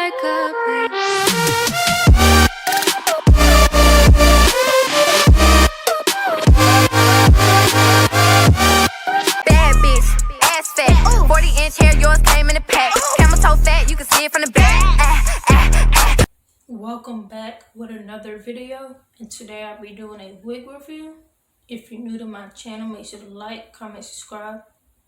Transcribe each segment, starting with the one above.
America, please. Bad bitch, ass fat, 40-inch hair, yours came in a pack. Camel toe fat, you can see it from the back. Welcome back with another video, and today I'll be doing a wig review. If you're new to my channel, make sure to like, comment, subscribe,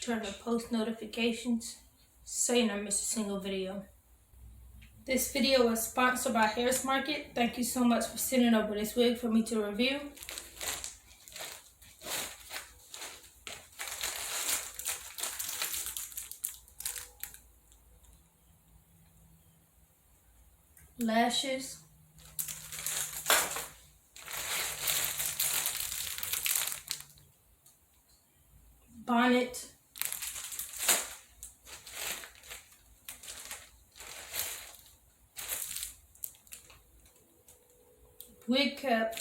turn on post notifications so you don't miss a single video. This video is sponsored by Hairsmarket. Thank you so much for sending over this wig for me to review. Lashes, bonnet, wig cap,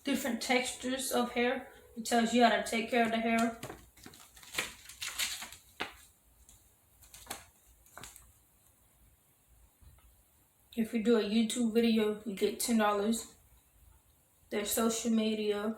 different textures of hair. It tells you how to take care of the hair. If you do a YouTube video, you get $10. Their social media.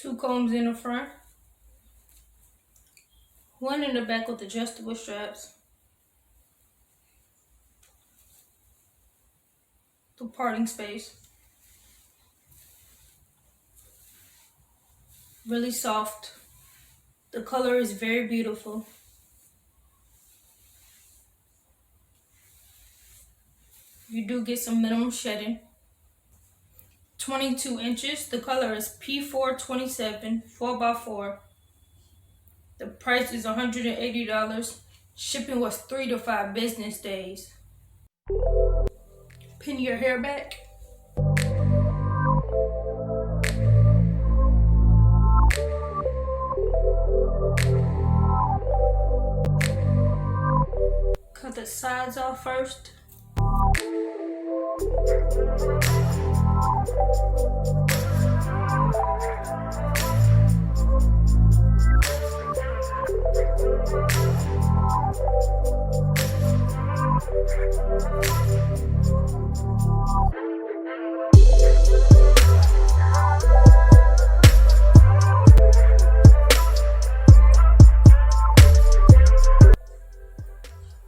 Two combs in the front, one in the back with adjustable straps, the parting space, really soft. The color is very beautiful. You do get some minimum shedding. 22 inches. The color is P427 4x4. The price is $180. Shipping was 3 to 5 business days. Pin your hair back. Cut the sides off first.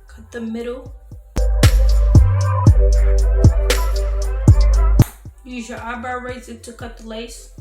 Cut the middle. Use your eyebrow razor to cut the lace.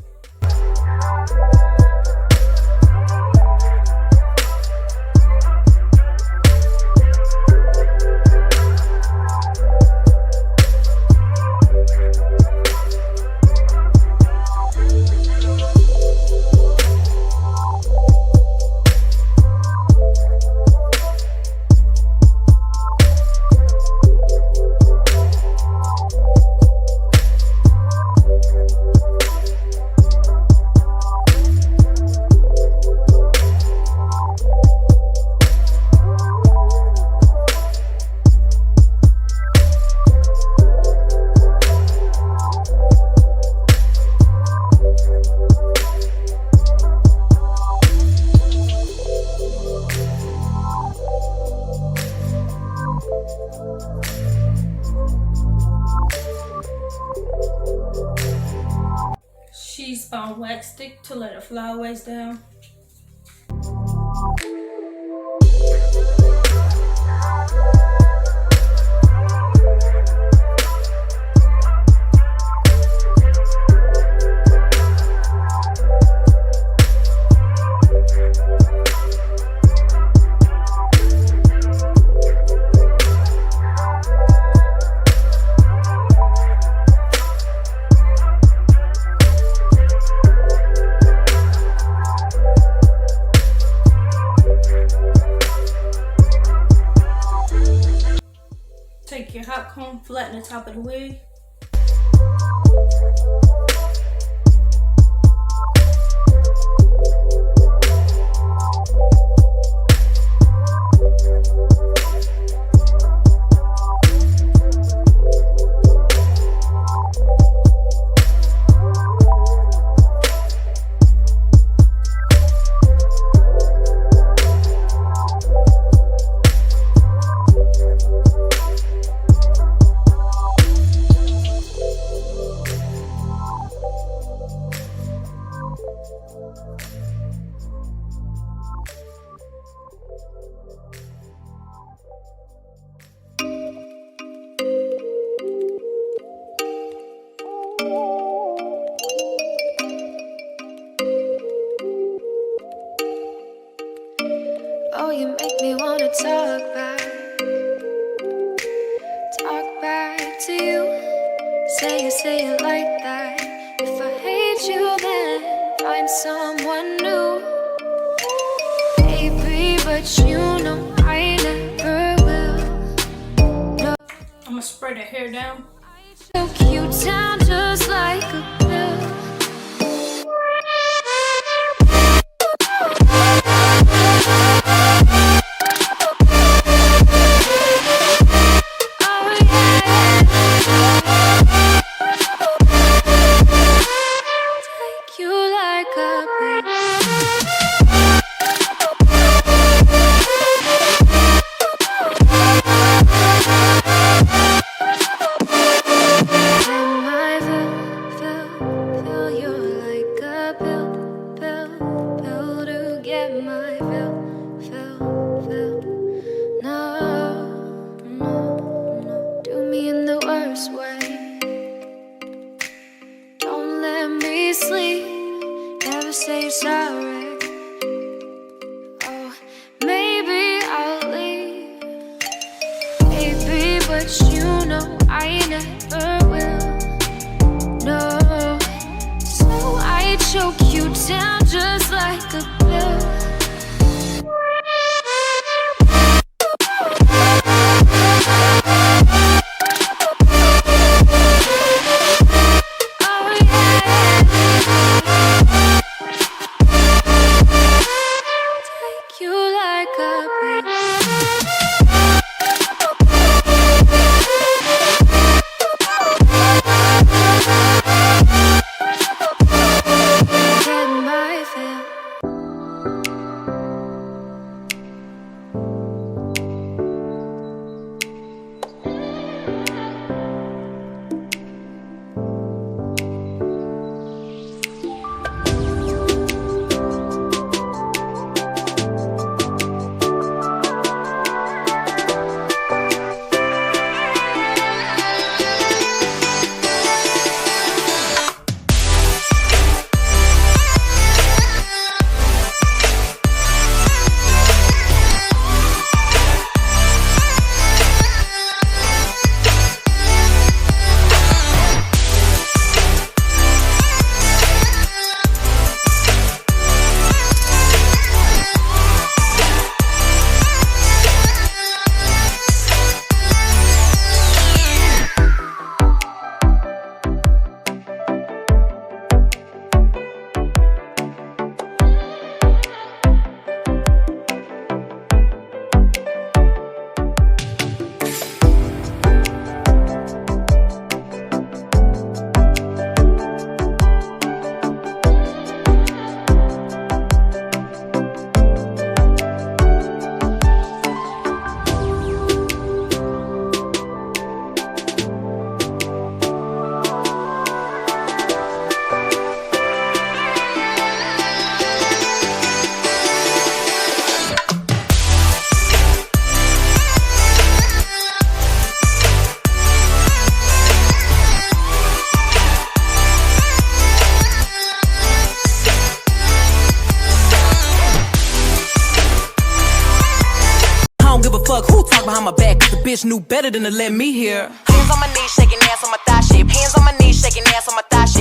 She's on wax stick to let her flyaways down. Take your hot comb, flatten the top of the wig. Oh, you make me wanna talk back to you. Say it like that. If I hate you, then find someone new. Baby, but you know I never will. No, I'm gonna spread the hair down. choke you down just like a pill. Sleep, never say you're sorry. Oh, maybe I'll leave, baby, but you know I never will. No, so I choke you down just like a pill. Fuck who talk behind my back, 'cause the bitch knew better than to let me hear. Hands on my knees, shaking ass on my thigh shape. Hands on my knees, shaking ass on my thigh shape.